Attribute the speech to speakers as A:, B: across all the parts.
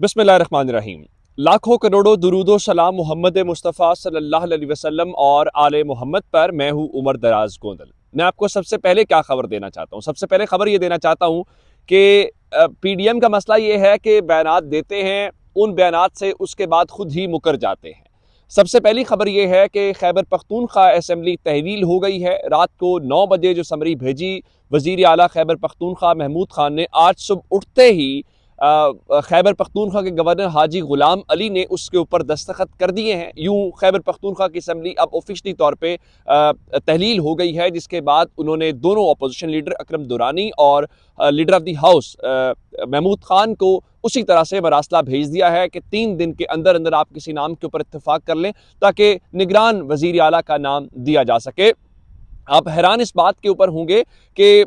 A: बिस्मिल्लाहिर्रहमानिर्रहीम। लाखों करोड़ों दुरूदो सलाम मोहम्मद मुस्तफ़ा सल्लल्लाहु अलैहि वसल्लम और आले मोहम्मद पर। मैं हूँ उमर दराज गोंदल। मैं आपको सबसे पहले क्या खबर देना चाहता हूँ, सबसे पहले खबर ये देना चाहता हूँ कि पीडीएम का मसला ये है कि बयानात देते हैं, उन बयानात से उसके बाद खुद ही मुकर जाते हैं। सबसे पहली खबर ये है कि खैबर पख्तूनख्वा असेंबली तहवील हो गई है। रात को 9 बजे जो समरी भेजी वजीर आला खैबर पख्तूनख्वा महमूद खान ने, आज सुबह उठते ही खैबर पख्तूनख्वा के गवर्नर हाजी गुलाम अली ने उसके ऊपर दस्तखत कर दिए हैं। यूं खैबर पख्तूनख्वा की असम्बली अब ऑफिशियली तौर पे तहलील हो गई है, जिसके बाद उन्होंने दोनों अपोजिशन लीडर अकरम दुरानी और leader of the house Mahmood Khan को उसी तरह से मरासला भेज दिया है कि 3 दिन के अंदर अंदर आप किसी नाम के ऊपर इत्तेफाक कर लें ताकि निगरान वजीर आला का नाम दिया जा सके। आप हैरान इस बात के ऊपर होंगे कि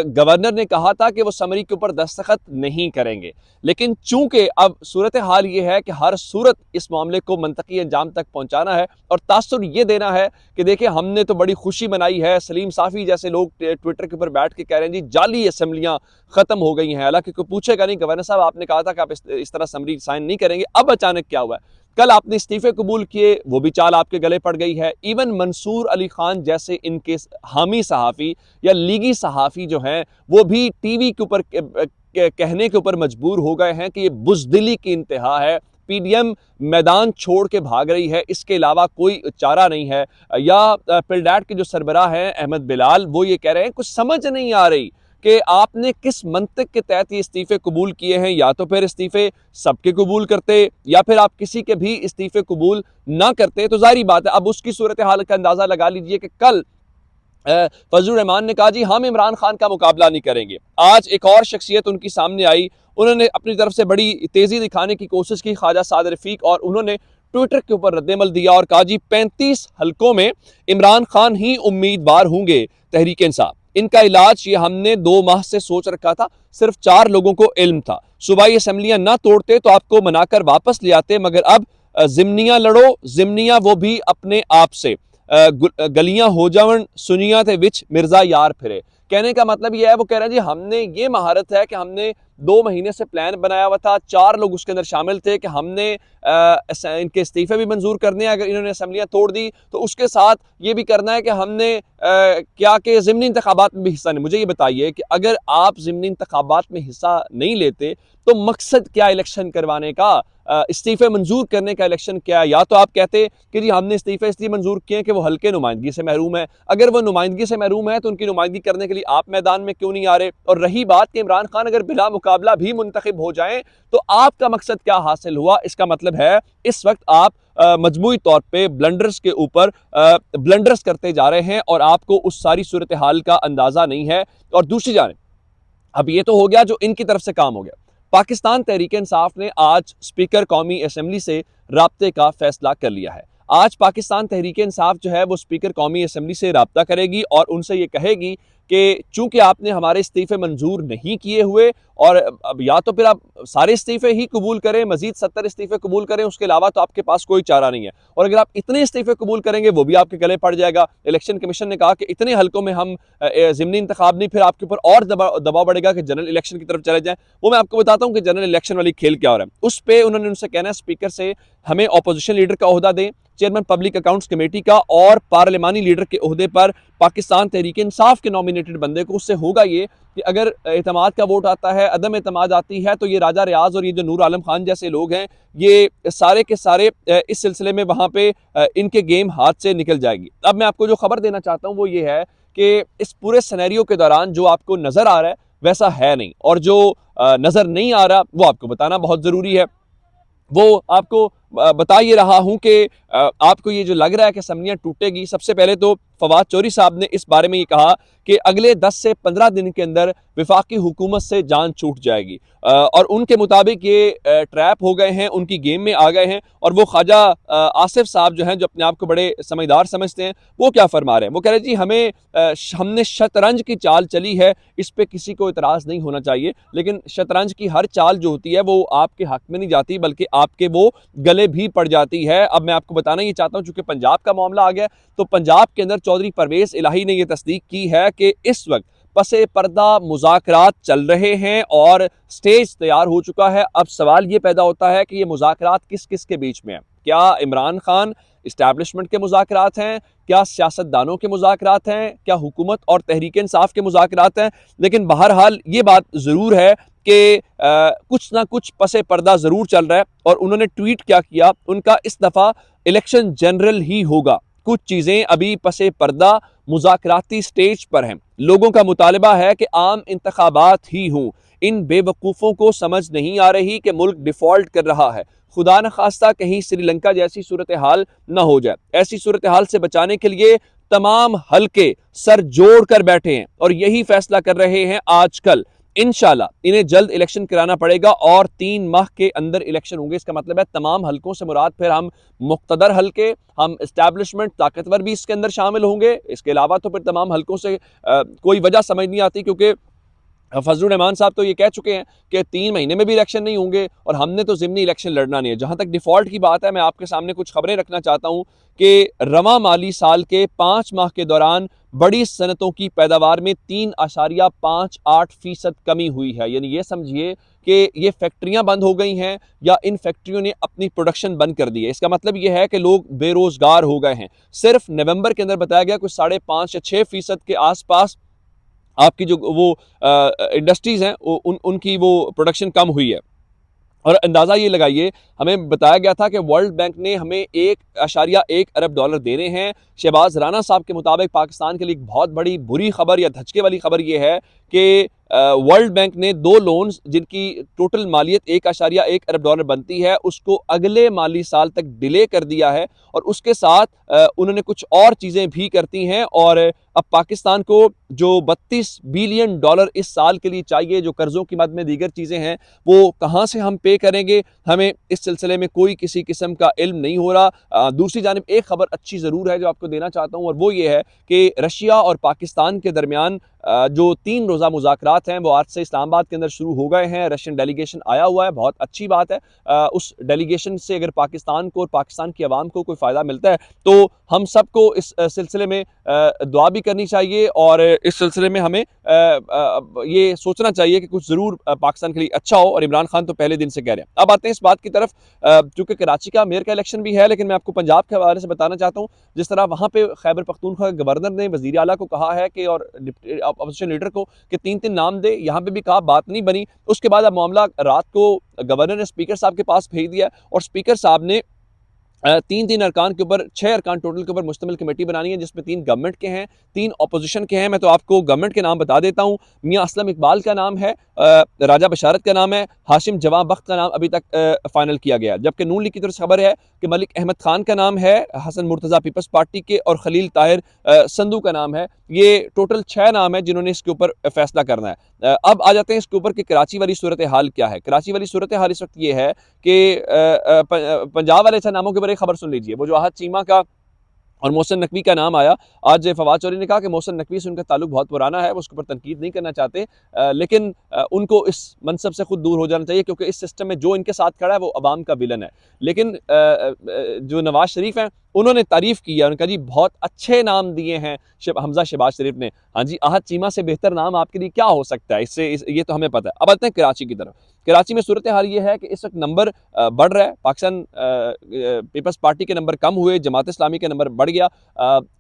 A: गवर्नर ने कहा था कि वो समरी के ऊपर दस्तखत नहीं करेंगे, लेकिन चूंकि अब सूरत हाल ये है कि हर सूरत इस मामले को मंतकी अंजाम तक पहुंचाना है और तासुर ये देना है कि देखिए हमने तो बड़ी खुशी मनाई है। सलीम साफ़ी जैसे लोग ट्विटर के ऊपर बैठ के कह रहे हैं जी जाली असम्बलियां खत्म हो गई हैं। हालांकि कोई पूछेगा नहीं, गवर्नर साहब आपने कहा था कि आप इस तरह समरी साइन नहीं करेंगे, अब अचानक क्या हुआ है? कल आपने इस्तीफे कबूल किए, वो भी चाल आपके गले पड़ गई है। इवन मंसूर अली खान जैसे इनके हामी सहाफ़ी या लीगी सहाफ़ी जो हैं, वो भी टीवी के ऊपर कहने के ऊपर मजबूर हो गए हैं कि ये बुज़दिली की इंतहा है, पीडीएम मैदान छोड़ के भाग रही है, इसके अलावा कोई चारा नहीं है। या पिलडैट के जो सरबराह हैं अहमद बिलाल, वो ये कह रहे हैं कुछ समझ नहीं आ रही कि आपने किस मंतक के तहत ये इस्तीफे कबूल किए हैं। या तो फिर इस्तीफे सबके कबूल करते, या फिर आप किसी के भी इस्तीफे कबूल ना करते, तो जाहिर बात है अब उसकी सूरत हाल का अंदाजा लगा लीजिए कि कल फजलुर रहमान ने कहा जी हम इमरान खान का मुकाबला नहीं करेंगे। आज एक और शख्सियत उनकी सामने आई, उन्होंने अपनी तरफ से बड़ी तेजी दिखाने की कोशिश की, ख्वाजा साद रफीक, और उन्होंने ट्विटर के ऊपर रद्देमल दिया और कहा जी 35 हलकों में इमरान खान ही उम्मीदवार होंगे तहरीक इंसाफ। इनका इलाज ये हमने 2 माह से सोच रखा था, सिर्फ 4 लोगों को इल्म था। सूबाई असम्बलियां ना तोड़ते तो आपको मनाकर वापस ले आते, मगर अब जिमनियां लड़ो, जिमनियां वो भी अपने आप से। गलियां हो जावन सुनिया थे विच मिर्जा यार फिरे। कहने का मतलब यह है, वो कह रहे हैं जी हमने ये महारत है कि हमने 2 महीने से प्लान बनाया हुआ था, 4 लोग उसके अंदर शामिल थे कि हमने इनके इस्तीफे भी मंजूर करने हैं अगर इन्होंने असम्बलियां तोड़ दी, तो उसके साथ ये भी करना है कि हमने क्या कि ज़िमनी इंतखाबात में भी हिस्सा नहीं। मुझे ये बताइए कि अगर आप ज़िमनी इंतखाबात में हिस्सा नहीं लेते तो मकसद क्या इलेक्शन करवाने का, इस्तीफे मंजूर करने का इलेक्शन क्या है? या तो आप कहते कि जी हमने इस्तीफे इसलिए मंजूर किए कि वो हल्के नुमाइंदगी से महरूम है। अगर वो नुमाइंदगी से महरूम है तो उनकी नुमाइंदगी करने के लिए आप मैदान में क्यों नहीं आ रहे? और रही बात कि इमरान खान अगर बिला मुकाबला भी मुंतखब हो जाएं तो आपका मकसद क्या हासिल हुआ? इसका मतलब है इस वक्त आप मजमूई तौर पर ब्लंडर्स के ऊपर ब्लंडर्स करते जा रहे हैं और आपको उस सारी सूरत हाल का अंदाजा नहीं है। और दूसरी जानिब अब ये तो हो गया जो इनकी तरफ से काम हो गया। पाकिस्तान तहरीक इंसाफ ने आज स्पीकर कौमी असम्बली से राब्ते का फैसला कर लिया है। आज पाकिस्तान तहरीक इंसाफ जो है वो स्पीकर कौमी असम्बली से राब्ता करेगी और उनसे ये कहेगी कि चूंकि आपने हमारे इस्तीफे मंजूर नहीं किए हुए, और अब या तो फिर आप सारे इस्तीफे ही कबूल करें, मजीद 70 इस्तीफे कबूल करें, उसके अलावा तो आपके पास कोई चारा नहीं है। और अगर आप इतने इस्तीफे कबूल करेंगे वो भी आपके गले पड़ जाएगा। इलेक्शन कमीशन ने कहा कि इतने हलकों में हम ज़िमनी इंतखाब नहीं, फिर आपके ऊपर और दबाव बढ़ेगा कि जनरल इलेक्शन की तरफ चले जाएं। वो मैं आपको बताता हूँ कि जनरल इलेक्शन वाली खेल क्या हो रहा है। उस पर उन्होंने उनसे कहना है स्पीकर से हमें अपोजिशन लीडर का ओहदा दें, चेयरमैन पब्लिक अकाउंट्स कमेटी का, और पार्लिमानी लीडर के ओहदे पर पाकिस्तान तहरीक इंसाफ के नॉमिनेटेड बंदे को। उससे होगा ये कि अगर एतमाद का वोट आता है, अदम एतमाद आती है, तो ये राजा रियाज और ये जो नूर आलम खान जैसे लोग हैं, ये सारे के सारे इस सिलसिले में वहाँ पे इनके गेम हाथ से निकल जाएगी। अब मैं आपको जो खबर देना चाहता हूँ वो ये है कि इस पूरे सिनेरियो के दौरान जो आपको नज़र आ रहा है वैसा है नहीं, और जो नज़र नहीं आ रहा वो आपको बताना बहुत ज़रूरी है। वो आपको बता ये रहा हूं कि आपको ये जो लग रहा है कि असम्बलियां टूटेगी, सबसे पहले तो फवाद चौधरी साहब ने इस बारे में ये कहा कि अगले 10 से 15 दिन के अंदर वफाकी हुकूमत से जान छूट जाएगी, और उनके मुताबिक ये ट्रैप हो गए हैं, उनकी गेम में आ गए हैं। और वो ख्वाजा आसिफ साहब जो हैं, जो अपने आप को बड़े समझदार समझते हैं, वो क्या फरमा रहे हैं? वो कह रहे हैं जी हमने शतरंज की चाल चली है, इस पर किसी को इतराज़ नहीं होना चाहिए, लेकिन शतरंज की हर चाल जो होती है वो आपके हक में नहीं जाती बल्कि आपके वो गले भी पड़ जाती है। अब मैं आपको बताना ये चाहता हूँ, चूंकि पंजाब का मामला आ गया, तो पंजाब के अंदर चौधरी परवेज इलाही ने यह तस्दीक की है कि इस वक्त पसे पर्दा मुज़ाकरात चल रहे हैं और स्टेज तैयार हो चुका है। अब सवाल ये पैदा होता है कि ये मुज़ाकरात किस किस के बीच में है। क्या इमरान खान इस्टेब्लिशमेंट के मुज़ाकरात हैं, क्या सियासतदानों के मुज़ाकरात हैं, क्या हुकूमत और तहरीक इंसाफ के मुज़ाकरात हैं। लेकिन बहरहाल ये बात ज़रूर है कि कुछ ना कुछ पसे पर्दा ज़रूर चल रहा है। और उन्होंने ट्वीट क्या किया, उनका इस दफ़ा इलेक्शन जनरल ही होगा। कुछ चीज़ें अभी पसे पर्दा मुज़ाकराती स्टेज पर हैं। लोगों का मुतालबा है कि आम इंतखाबात ही हों। इन बेवकूफ़ों को समझ नहीं आ रही कि मुल्क डिफ़ॉल्ट कर रहा है। खुदा न खास्ता कहीं श्रीलंका जैसी सूरत हाल न हो जाए। ऐसी सूरत हाल से बचाने के लिए तमाम हल्के सर जोड़ कर बैठे हैं और यही फैसला कर रहे हैं आजकल। इंशाल्लाह इन्हें जल्द इलेक्शन कराना पड़ेगा और 3 माह के अंदर इलेक्शन होंगे। इसका मतलब है तमाम हल्कों से मुराद फिर हम मुक्तदर हल्के, हम इस्टेब्लिशमेंट ताकतवर भी इसके अंदर शामिल होंगे। इसके अलावा तो फिर तमाम हल्कों से कोई वजह समझ नहीं आती, क्योंकि फजलुर रहमान साहब तो ये कह चुके हैं कि 3 महीने में भी इलेक्शन नहीं होंगे और हमने तो ज़िमनी इलेक्शन लड़ना नहीं है। जहां तक डिफ़ॉल्ट की बात है, मैं आपके सामने कुछ खबरें रखना चाहता हूं कि रवां माली साल के 5 माह के दौरान बड़ी सनतों की पैदावार में 3.58% कमी हुई है। यानी ये समझिए कि ये फैक्ट्रियां बंद हो गई हैं या इन फैक्ट्रियों ने अपनी प्रोडक्शन बंद कर दी है। इसका मतलब ये है कि लोग बेरोजगार हो गए हैं। सिर्फ नवंबर के अंदर बताया गया कुछ 5.5 या 6% के आसपास आपकी जो वो इंडस्ट्रीज़ हैं उनकी वो प्रोडक्शन कम हुई है। और अंदाज़ा ये लगाइए, हमें बताया गया था कि वर्ल्ड बैंक ने हमें 1.1 अरब डॉलर देने हैं। शहबाज राना साहब के मुताबिक पाकिस्तान के लिए एक बहुत बड़ी बुरी खबर या धचके वाली खबर ये है कि वर्ल्ड बैंक ने 2 लोन्स जिनकी टोटल मालियत 1.1 अरब डॉलर बनती है उसको अगले माली साल तक डिले कर दिया है। और उसके साथ उन्होंने कुछ और चीज़ें भी करती हैं। और अब पाकिस्तान को जो 32 बिलियन डॉलर इस साल के लिए चाहिए, जो कर्जों की मद में दीगर चीज़ें हैं, वो कहाँ से हम पे करेंगे, हमें इस सिलसिले में कोई किसी किस्म का इल्म नहीं हो रहा। दूसरी जानिब एक खबर अच्छी ज़रूर है जो आपको देना चाहता हूँ, और वो ये है कि रशिया और पाकिस्तान के दरमियान जो 3 रोज़ा मुज़ाकरात हैं वो आज से इस्लामाबाद के अंदर शुरू हो गए हैं। रशियन डेलीगेशन आया हुआ है, बहुत अच्छी बात है। उस डेलीगेशन से अगर पाकिस्तान को और पाकिस्तान की आवाम को कोई फ़ायदा मिलता है तो हम सबको इस सिलसिले में दुआ भी करनी चाहिए और इस सिलसिले में हमें ये सोचना चाहिए कि कुछ ज़रूर पाकिस्तान के लिए अच्छा हो। और इमरान खान तो पहले दिन से कह रहे हैं। अब आते हैं इस बात की तरफ, चूँकि कराची का मेयर का इलेक्शन भी है, लेकिन मैं आपको पंजाब के हवाले से बताना चाहता हूँ। जिस तरह वहाँ पे खैबर पख्तूनख्वा के गवर्नर ने वज़ीर आला को कहा है कि, और अपोजिशन लीडर को, कि 3-3 नाम दे, यहाँ पे भी कहा, बात नहीं बनी। उसके बाद अब मामला रात को गवर्नर ने स्पीकर साहब के पास भेज दिया और स्पीकर साहब ने 3 अरकान के ऊपर 6 अरकान टोटल के ऊपर मुश्तमिल कमेटी बनानी है, जिसमें 3 गवर्नमेंट के हैं, 3 अपोजिशन के हैं। मैं तो आपको गवर्नमेंट के नाम बता देता हूँ। मियाँ असलम इकबाल का नाम है, राजा बशारत का नाम है, हाशिम जवां बख्त का नाम अभी तक फाइनल किया गया। जबकि नून लीग की तरफ से खबर है कि मलिक अहमद खान का नाम है, हसन मुर्तज़ा पीपल्स पार्टी के, और खलील ताहिर संधू का नाम है। ये टोटल 6 नाम है जिन्होंने इसके ऊपर फैसला करना है। अब आ जाते हैं इसके ऊपर कि कराची वाली सूरत हाल क्या है। कराची वाली सूरत हाल इस वक्त ये है कि पंजाब वाले 6 नामों के ऊपर एक खबर सुन लीजिए। वो जो आहत चीमा का और मोहसिन नकवी का नाम आया, आज फवाद चौधरी ने कहा कि मोहसिन नकवी से उनका ताल्लुक बहुत पुराना है, वो उसके ऊपर तनकीद नहीं करना चाहते, लेकिन उनको इस मनसब से खुद दूर हो जाना चाहिए, क्योंकि इस सिस्टम में जो इनके साथ खड़ा है वो अवाम का विलन है। लेकिन जो नवाज शरीफ हैं उन्होंने तारीफ़ की है, उन्होंने कहा जी बहुत अच्छे नाम दिए हैं हमजा शहबाज शरीफ ने। हाँ जी, आहत चीमा से बेहतर नाम आपके लिए क्या हो सकता है, ये तो हमें पता है। अब आते हैं कराची की तरफ। कराची में सूरत हाल ये है कि इस वक्त नंबर बढ़ रहा है। पाकिस्तान पीपल्स पार्टी के नंबर कम हुए, जमात इस्लामी के नंबर बढ़ गया।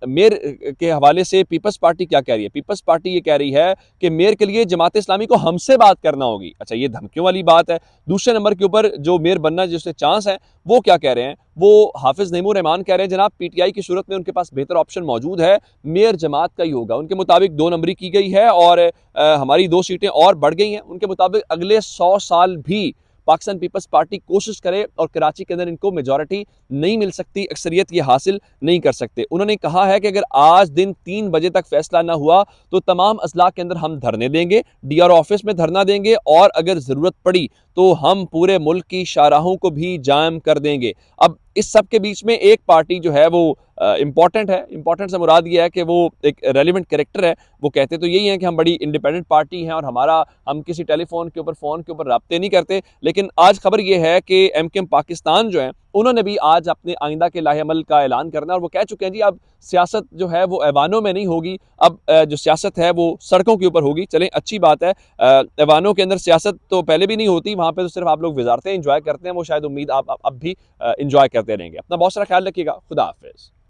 A: मेयर के हवाले से पीपल्स पार्टी क्या कह रही है? पीपल्स पार्टी ये कह रही है कि मेयर के लिए जमात इस्लामी को हमसे बात करना होगी। अच्छा, ये धमकियों वाली बात है। दूसरे नंबर के ऊपर जो मेयर बनना जिससे चांस है, वो क्या कह रहे हैं? वो हाफिज नईमुर रहमान कह रहे हैं जनाब पीटीआई की सूरत में उनके पास बेहतर ऑप्शन मौजूद है, मेयर जमात का ही होगा। उनके मुताबिक 2 नंबरी की गई है और हमारी 2 सीटें और बढ़ गई हैं। उनके मुताबिक अगले 100 साल भी पाकिस्तान पीपल्स पार्टी कोशिश करे और कराची के अंदर इनको मेजॉरिटी नहीं मिल सकती, अक्सरियत ये हासिल नहीं कर सकते। उन्होंने कहा है कि अगर आज दिन 3 बजे तक फैसला ना हुआ तो तमाम अजला के अंदर हम धरने देंगे, डीआरओ ऑफिस में धरना देंगे, और अगर ज़रूरत पड़ी तो हम पूरे मुल्क की शाहराहों को भी जाम कर देंगे। अब इस सब के बीच में एक पार्टी जो है वो इम्पॉर्टेंट है। इम्पॉर्टेंट से मुराद ये है कि वो एक रेलिवेंट कैरेक्टर है। वो कहते तो यही है कि हम बड़ी इंडिपेंडेंट पार्टी हैं और हम किसी टेलीफोन के ऊपर, फ़ोन के ऊपर रब्ते नहीं करते। लेकिन आज खबर ये है कि एमकेएम पाकिस्तान जो है उन्होंने भी आज अपने आइंदा के लाहेअमल का ऐलान करना है और वो कह चुके हैं जी अब सियासत जो है वो ऐवानों में नहीं होगी, अब जो सियासत है वो सड़कों के ऊपर होगी। चलें, अच्छी बात है। ऐवानों के अंदर सियासत तो पहले भी नहीं होती, वहाँ पे तो सिर्फ आप लोग वजारतें इंजॉय करते हैं, वो शायद उम्मीद आप अब भी इंजॉय करते रहेंगे। अपना बहुत सारा ख्याल रखिएगा। खुदा हाफिज।